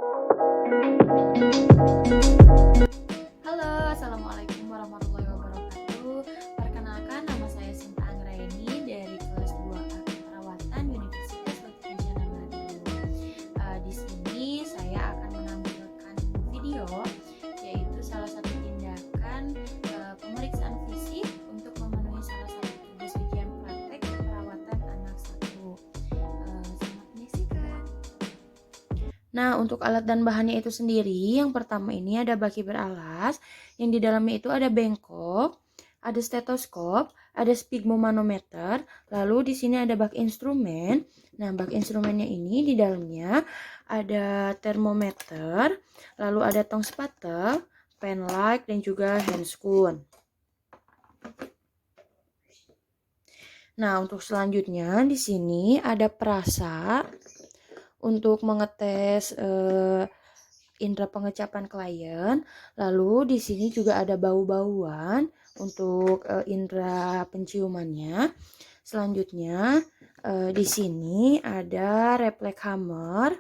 Halo, Assalamualaikum warahmatullahi wabarakatuh. Perkenalkan, nama saya Sinta Anggraini dari kelas 2A Keperawatan Universitas Batu Kencana Bandung. Di sini saya akan menampilkan video, yaitu salah satu tindakan pemeriksaan fisik untuk memenuhi salah satu tugas ujian praktek keperawatan anak 1. Selamat menyaksikan. Nah, untuk alat dan bahannya itu sendiri, yang pertama ini ada baki beralas, yang di dalamnya itu ada bengkok, ada stetoskop, ada sphygmomanometer, lalu di sini ada bak instrumen. Nah, bak instrumennya ini di dalamnya ada termometer, lalu ada tong spatel, pen light, dan juga handscoon. Nah, untuk selanjutnya di sini ada perasa untuk mengetes indera pengecapan klien. Lalu di sini juga ada bau-bauan untuk indera penciumannya. Selanjutnya di sini ada refleks hammer.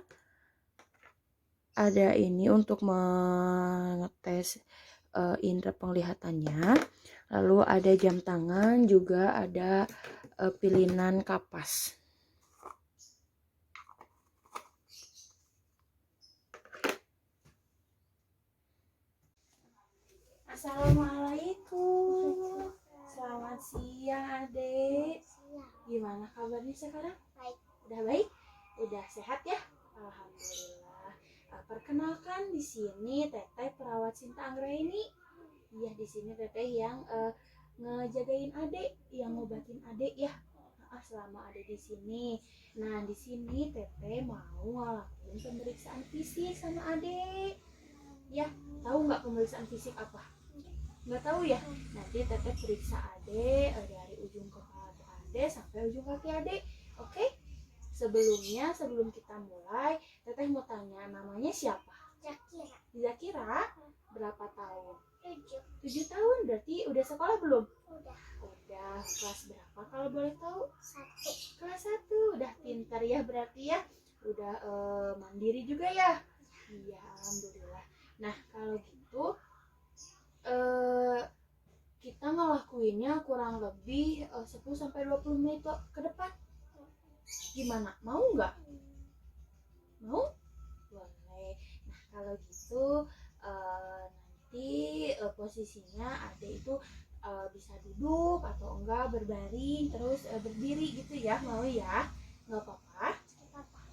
Ada ini untuk mengetes indera penglihatannya. Lalu ada jam tangan, juga ada pilihan kapas. Assalamualaikum. Selamat siang, Adek. Gimana kabarnya sekarang? Baik. Udah baik? Udah sehat ya? Alhamdulillah. Perkenalkan, di sini Teteh perawat Sinta Anggraini. Iya, di sini Teteh yang ngejagain Adek, yang ngobatin Adek ya. Selama ada di sini. Nah, di sini Teteh mau ngelakuin pemeriksaan fisik sama Adek. Ya, tahu nggak pemeriksaan fisik apa? Nggak tahu ya. Nanti Teteh periksa Ade dari ujung kepala Ade sampai ujung kaki Ade. Oke? Sebelum kita mulai, Teteh mau tanya, namanya siapa? Zakira. Zakira. Berapa tahun? 7. 7 tahun. Berarti udah sekolah belum? Udah. Udah. Kelas berapa kalau boleh tahu? 1. Kelas 1. Udah pintar ya berarti ya. Udah mandiri juga ya. Iya, alhamdulillah. Nah, kalau gitu kita ngelakuinnya kurang lebih 10-20 menit ke depan. Gimana? Mau nggak? Mau? Boleh. Nah, kalau gitu nanti posisinya Ade itu bisa duduk atau enggak berbaring, terus berdiri gitu ya. Mau ya? Nggak apa-apa?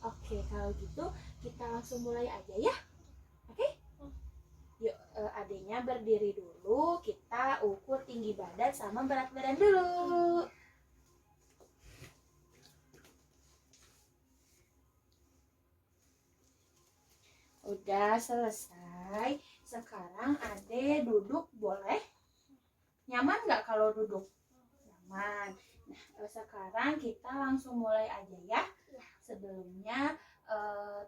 Oke, kalau gitu kita langsung mulai aja ya. Oke? Yuk, adanya berdiri dulu, kita ukur tinggi badan sama berat badan dulu. Udah selesai. Sekarang Ade duduk boleh? Nyaman nggak kalau duduk? Nyaman. Nah, sekarang kita langsung mulai aja ya. Sebelumnya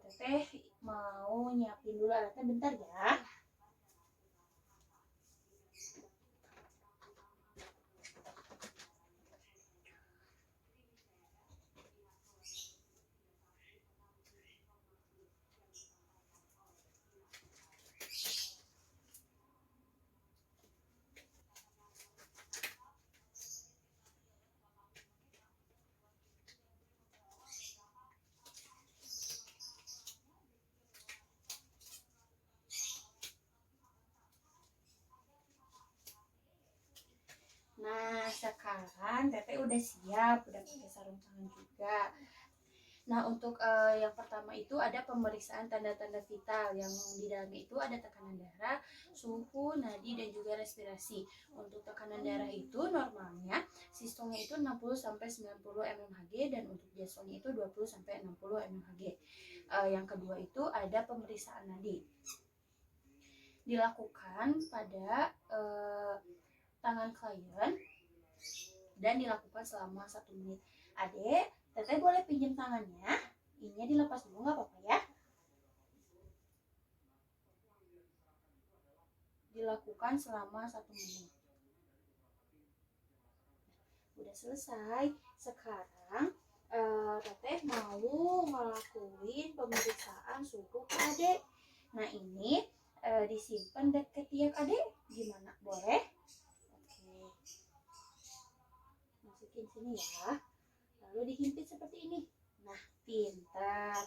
Teteh mau nyiapin dulu alatnya bentar ya. Nah, sekarang Teteh udah siap, udah pakai sarung tangan juga. Nah, untuk yang pertama itu ada pemeriksaan tanda-tanda vital, yang di dalamnya itu ada tekanan darah, suhu, nadi, dan juga respirasi. Untuk tekanan darah itu normalnya sistolnya itu 60-90 mmHg, dan untuk diastolnya itu 20-60 mmHg. Yang kedua itu ada pemeriksaan nadi. Dilakukan pada tangan klien dan dilakukan selama 1 menit. Adek, Teteh boleh pinjam tangannya? Ininya dilepas dulu, nggak apa-apa ya? Dilakukan selama 1 menit. Udah selesai. Sekarang Teteh mau ngelakuin pemeriksaan suhu ke adek. Nah ini disimpan deket tiap adek, gimana? Boleh? Oke, masukin sini ya. Lalu dihimpit seperti ini. Nah, pintar.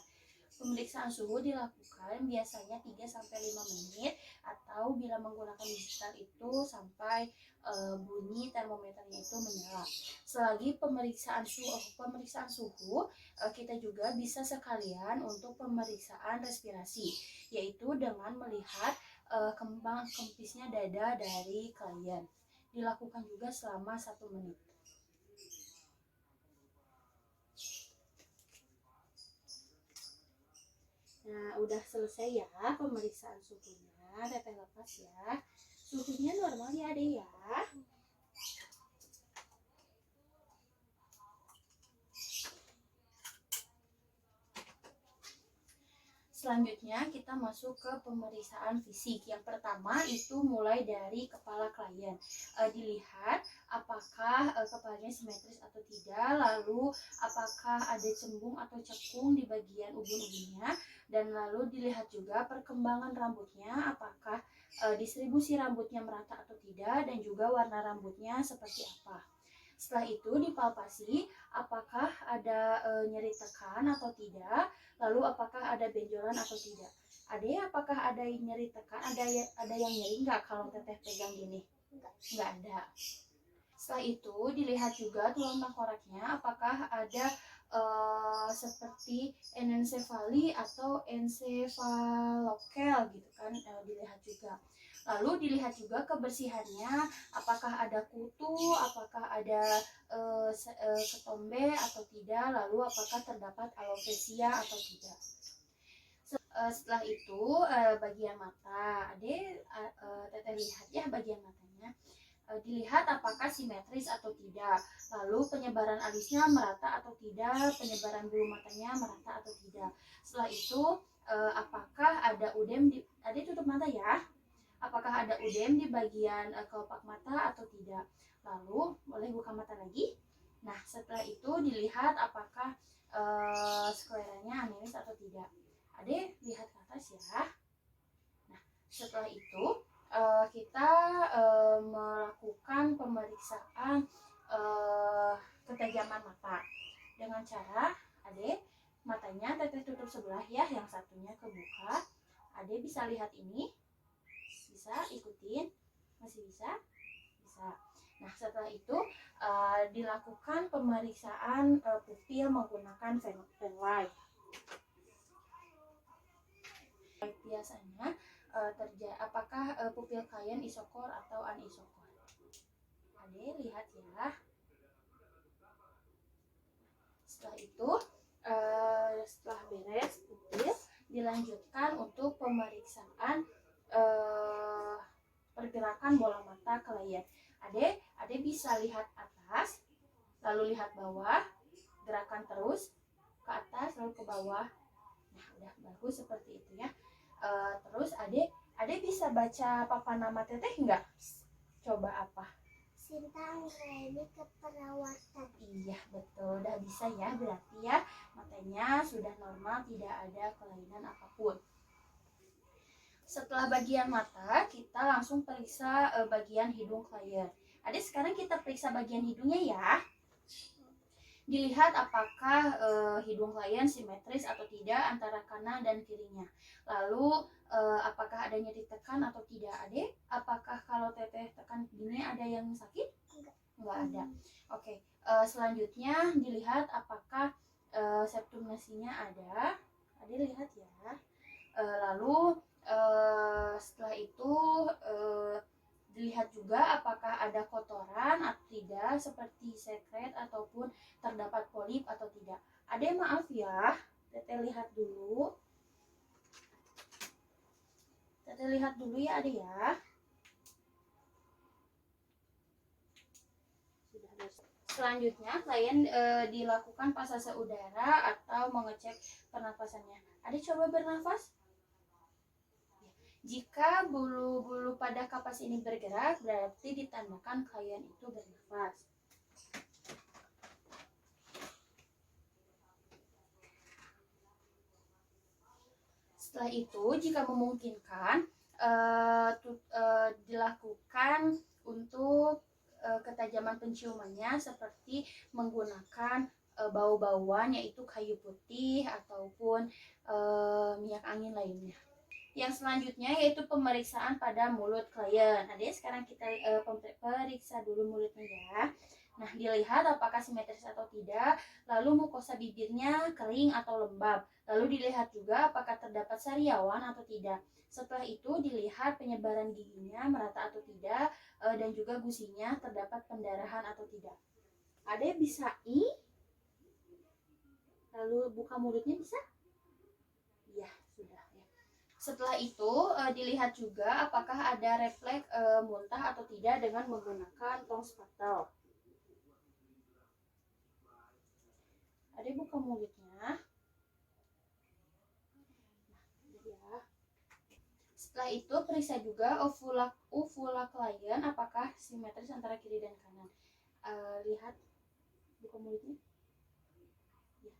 Pemeriksaan suhu dilakukan biasanya 3-5 menit atau bila menggunakan digital itu sampai bunyi termometernya itu menyala. Selagi pemeriksaan suhu kita juga bisa sekalian untuk pemeriksaan respirasi, yaitu dengan melihat kembang kempisnya dada dari klien. Dilakukan juga selama 1 menit. Nah, udah selesai ya pemeriksaan suhunya. Teteh lepas ya. Suhunya normal ya, Ade ya. Selanjutnya kita masuk ke pemeriksaan fisik. Yang pertama itu mulai dari kepala klien. Dilihat apakah kepalanya simetris atau tidak, lalu apakah ada cembung atau cekung di bagian ubun-ubunnya, dan lalu dilihat juga perkembangan rambutnya, apakah distribusi rambutnya merata atau tidak, dan juga warna rambutnya seperti apa. Setelah itu dipalpasi apakah ada nyeri tekan atau tidak, lalu apakah ada benjolan atau tidak. Ada apakah ada nyeri tekan, ada yang nyeri nggak kalau teteh pegang gini? Nggak ada. Setelah itu dilihat juga tulang tengkoraknya apakah ada seperti enencefali atau encefalokel gitu kan, dilihat juga. Lalu dilihat juga kebersihannya, apakah ada kutu, apakah ada ketombe atau tidak, lalu apakah terdapat alopecia atau tidak. Setelah itu bagian mata, teteh lihat ya bagian matanya. Dilihat apakah simetris atau tidak, lalu penyebaran alisnya merata atau tidak, penyebaran bulu matanya merata atau tidak. Setelah itu apakah ada udem di, tutup mata ya, apakah ada udem di bagian kelopak mata atau tidak. Lalu boleh buka mata lagi. Nah setelah itu dilihat apakah skleranya anemis atau tidak. Ade lihat ke atas ya. Nah setelah itu kita melakukan pemeriksaan ketajaman mata dengan cara Ade matanya teteh tutup sebelah ya, yang satunya kebuka. Ade bisa lihat ini, bisa ikutin, masih bisa. Nah setelah itu dilakukan pemeriksaan pupil menggunakan penlight. Biasanya apakah pupil klien isokor atau anisokor. Ade lihat ya. Setelah itu setelah beres pupil dilanjutkan untuk pemeriksaan pergerakan bola mata klien. Ade bisa lihat atas, lalu lihat bawah, gerakan terus ke atas lalu ke bawah. Nah udah bagus seperti itu ya. Terus Ade bisa baca papan nama teteh nggak? Coba apa? Sinta Anggraeni Keperawatan. Iya betul, udah bisa ya, berarti ya matanya sudah normal, tidak ada kelainan apapun. Setelah bagian mata, kita langsung periksa bagian hidung klien. Sekarang kita periksa bagian hidungnya ya. Dilihat apakah hidung klien simetris atau tidak antara kanan dan kirinya. Lalu apakah ada nyeri tekan atau tidak. Apakah kalau teteh tekan gini ada yang sakit? Enggak ada. Oke. Selanjutnya dilihat apakah septum nasinya ada. Lihat ya. Lalu setelah itu dilihat juga apakah ada kotoran atau tidak, seperti sekret ataupun terdapat polip atau tidak. Maaf ya, teteh lihat dulu. Teteh lihat dulu ya ya. Selanjutnya klien dilakukan pasase udara atau mengecek pernapasannya. Coba bernafas. Jika bulu-bulu pada kapas ini bergerak, berarti ditandakan klien itu bernafas. Setelah itu, jika memungkinkan, dilakukan untuk ketajaman penciumannya seperti menggunakan bau-bauan yaitu kayu putih ataupun minyak angin lainnya. Yang selanjutnya yaitu pemeriksaan pada mulut klien. Nah, sekarang kita periksa dulu mulutnya ya. Nah, dilihat apakah simetris atau tidak, lalu mukosa bibirnya kering atau lembab. Lalu dilihat juga apakah terdapat sariawan atau tidak. Setelah itu dilihat penyebaran giginya merata atau tidak, dan juga gusinya terdapat pendarahan atau tidak. Ade bisa lalu buka mulutnya bisa? Ya, sudah ya. Setelah itu dilihat juga apakah ada refleks muntah atau tidak dengan menggunakan tong spatel. Ade buka mulutnya. Nah, ya. Setelah itu periksa juga uvula klien apakah simetris antara kiri dan kanan. Lihat buka mulutnya. Ya.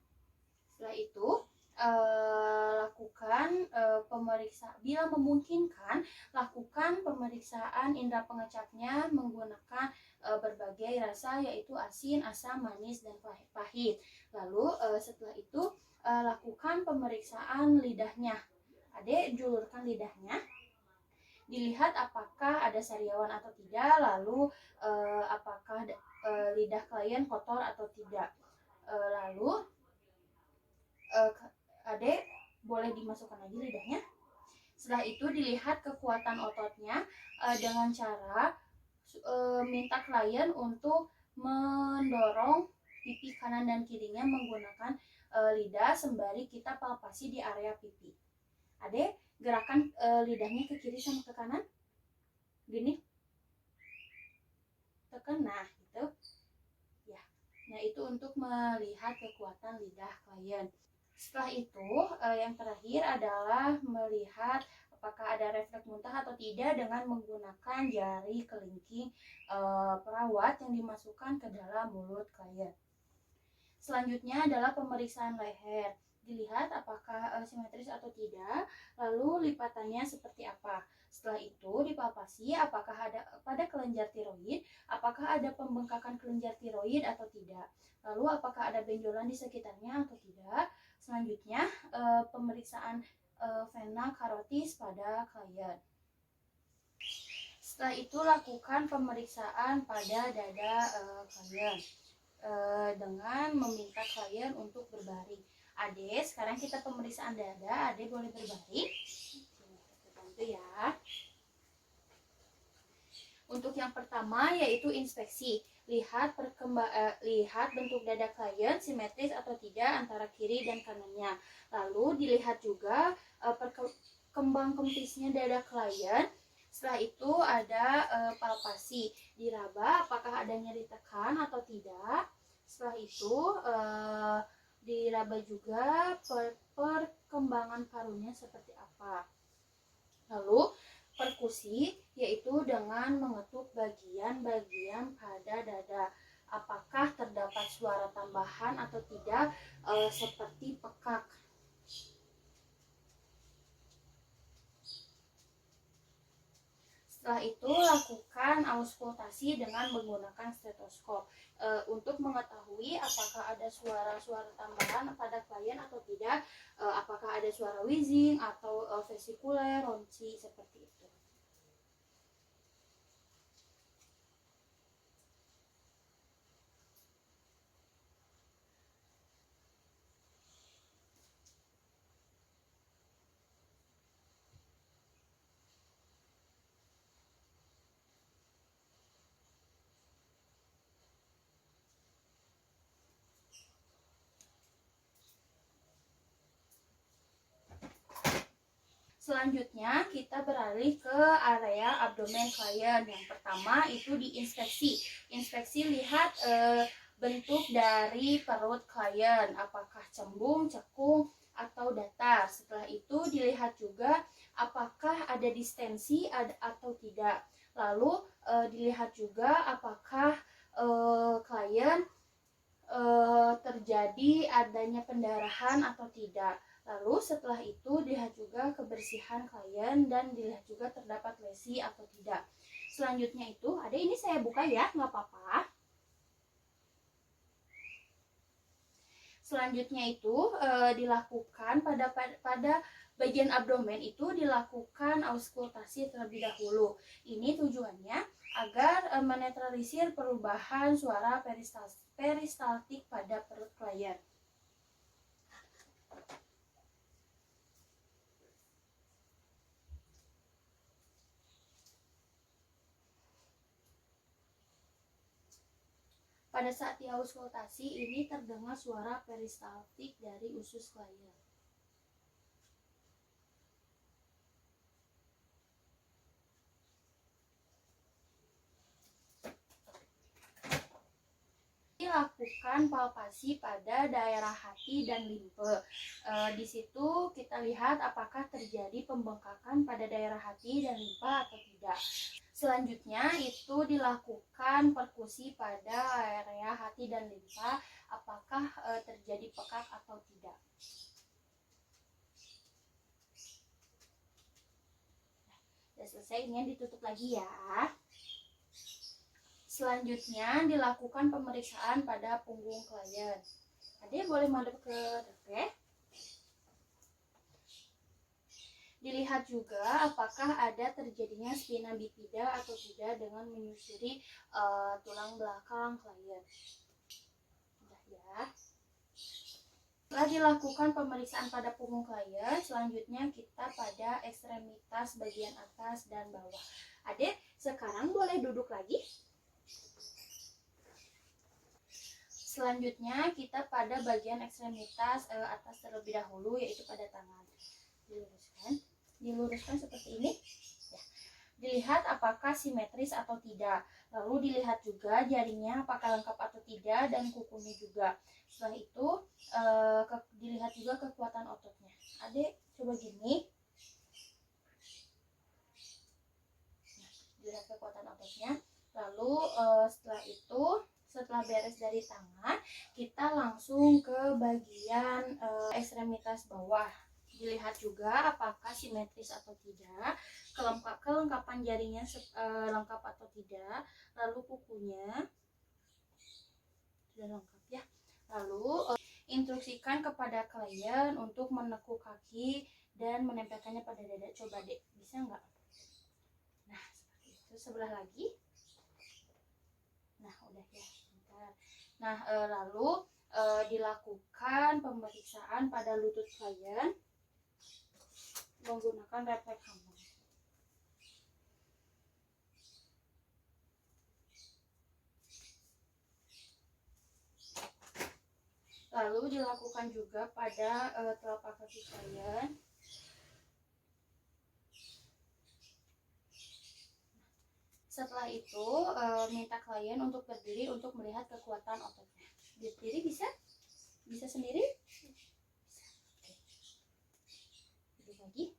Setelah itu lakukan pemeriksaan, bila memungkinkan lakukan pemeriksaan indera pengecapnya menggunakan berbagai rasa yaitu asin, asam, manis, dan pahit. Lalu setelah itu lakukan pemeriksaan lidahnya. Ade julurkan lidahnya, dilihat apakah ada sariawan atau tidak, lalu apakah lidah klien kotor atau tidak. Lalu Ade boleh dimasukkan lagi lidahnya. Setelah itu dilihat kekuatan ototnya dengan cara minta klien untuk mendorong pipi kanan dan kirinya menggunakan lidah sembari kita palpasi di area pipi. Ade gerakan lidahnya ke kiri sama ke kanan. Gini. Tekan, nah gitu. Ya. Nah, itu untuk melihat kekuatan lidah klien. Setelah itu yang terakhir adalah melihat apakah ada refleks muntah atau tidak dengan menggunakan jari kelingking perawat yang dimasukkan ke dalam mulut klien. Selanjutnya adalah pemeriksaan leher. Dilihat apakah simetris atau tidak, lalu lipatannya seperti apa. Setelah itu dipalpasi apakah ada pada kelenjar tiroid, apakah ada pembengkakan kelenjar tiroid atau tidak. Lalu apakah ada benjolan di sekitarnya atau tidak. Selanjutnya pemeriksaan vena karotis pada klien. Setelah itu lakukan pemeriksaan pada dada klien dengan meminta klien untuk berbaring. Ade, sekarang kita pemeriksaan dada. Ade boleh berbaring. Bantu ya. Untuk yang pertama yaitu inspeksi. Lihat bentuk dada klien simetris atau tidak antara kiri dan kanannya. Lalu dilihat juga kembang kempisnya dada klien. Setelah itu ada palpasi, diraba apakah ada nyeri tekan atau tidak. Setelah itu diraba juga perkembangan parunya seperti apa. Lalu perkusi yaitu dengan mengetuk bagian-bagian pada dada. Apakah terdapat suara tambahan atau tidak seperti pekak. Setelah itu lakukan auskultasi dengan menggunakan stetoskop untuk mengetahui apakah ada suara-suara tambahan pada klien atau tidak, apakah ada suara wheezing atau vesikuler, ronci seperti itu. Selanjutnya kita beralih ke area abdomen klien. Yang pertama itu diinspeksi. Inspeksi lihat bentuk dari perut klien, apakah cembung, cekung, atau datar. Setelah itu dilihat juga apakah ada distensi atau tidak. Lalu dilihat juga apakah klien terjadi adanya pendarahan atau tidak. Lalu setelah itu dilihat juga kebersihan klien dan dilihat juga terdapat lesi atau tidak. Selanjutnya itu, ini saya buka ya, nggak apa-apa. Selanjutnya itu dilakukan pada bagian abdomen itu dilakukan auskultasi terlebih dahulu. Ini tujuannya agar menetralisir perubahan suara peristaltik pada perut klien. Pada saat diauskultasi ini terdengar suara peristaltik dari usus klien. Dilakukan palpasi pada daerah hati dan limfe. Di situ kita lihat apakah terjadi pembengkakan pada daerah hati dan limpa atau tidak. Selanjutnya itu dilakukan perkusi pada area hati dan limpa, apakah terjadi pekak atau tidak. Sudah selesai, ini ditutup lagi ya. Selanjutnya dilakukan pemeriksaan pada punggung klien. Adik boleh madep ke depan. Dilihat juga apakah ada terjadinya spina bifida atau tidak dengan menyusuri tulang belakang klien. Udah ya. Setelah dilakukan pemeriksaan pada punggung klien, selanjutnya kita pada ekstremitas bagian atas dan bawah. Adik, sekarang boleh duduk lagi. Selanjutnya kita pada bagian ekstremitas atas terlebih dahulu, yaitu pada tangan. Diluruskan seperti ini. Ya. Dilihat apakah simetris atau tidak. Lalu dilihat juga jarinya apakah lengkap atau tidak dan kukunya juga. Setelah itu dilihat juga kekuatan ototnya. Adik coba gini. Nah, dilihat kekuatan ototnya. Lalu setelah beres dari tangan, kita langsung ke bagian ekstremitas bawah. Dilihat juga apakah simetris atau tidak, kelengkapan jarinya lengkap atau tidak, lalu kukunya sudah lengkap ya. Lalu instruksikan kepada klien untuk menekuk kaki dan menempelkannya pada dada. Coba dek, bisa nggak? Nah, seperti itu. Sebelah lagi. Nah, udah ya. Bentar. Nah, lalu dilakukan pemeriksaan pada lutut klien menggunakan refleks hammer. Lalu dilakukan juga pada telapak kaki klien. Setelah itu minta klien untuk berdiri untuk melihat kekuatan ototnya. Berdiri bisa? Bisa sendiri? Duduk lagi.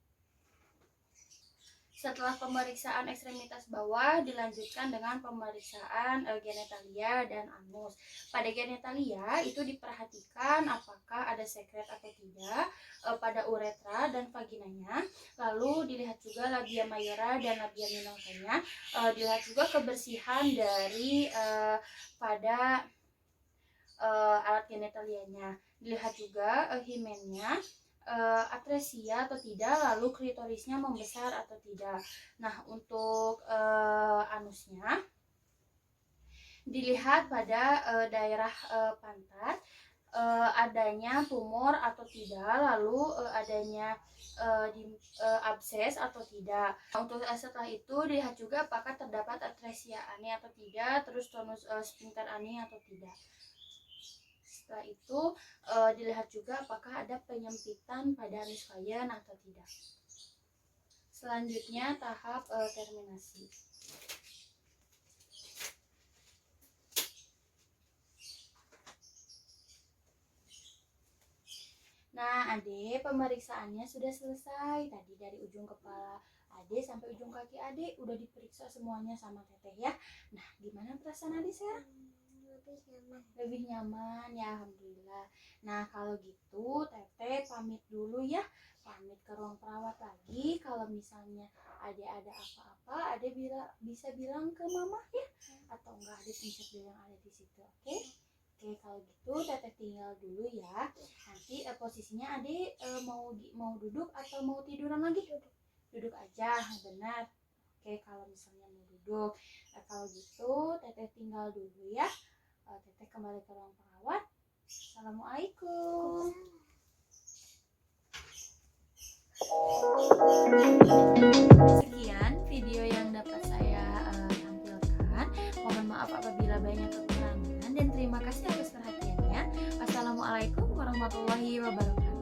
Setelah pemeriksaan ekstremitas bawah, dilanjutkan dengan pemeriksaan genitalia dan anus. Pada genitalia itu diperhatikan apakah ada sekret atau tidak pada uretra dan vaginanya. Lalu dilihat juga labia mayora dan labia minornya. Dilihat juga kebersihan dari pada alat genitalianya. Dilihat juga himennya, atresia atau tidak, lalu klitorisnya membesar atau tidak. Nah, untuk anusnya dilihat pada daerah pantat adanya tumor atau tidak, lalu adanya abses atau tidak. Untuk setelah itu dilihat juga apakah terdapat atresia ani atau tidak, terus tonus sphincter ani atau tidak. Setelah itu dilihat juga apakah ada penyempitan pada anus klien atau tidak. Selanjutnya tahap terminasi. Nah, Ade, pemeriksaannya sudah selesai. Tadi dari ujung kepala Ade sampai ujung kaki Ade udah diperiksa semuanya sama Teteh ya. Nah, gimana perasaan Ade sekarang? Lebih nyaman ya, alhamdulillah. Nah kalau gitu Teteh pamit dulu ya, pamit ke ruang perawat lagi. Kalau misalnya ada apa-apa, bisa bilang ke mama ya, atau enggak ada pencet bel yang ada di situ. Oke, kalau gitu Teteh tinggal dulu ya. Nanti posisinya Ade mau duduk atau mau tiduran lagi? Duduk aja, benar. Oke, kalau misalnya mau duduk. Kalau gitu Teteh tinggal dulu ya. Teteh kembali ke ruang perawat. Assalamualaikum. Sekian video yang dapat saya tampilkan. Mohon maaf apabila banyak kekurangan dan terima kasih atas perhatiannya. Wassalamualaikum warahmatullahi wabarakatuh.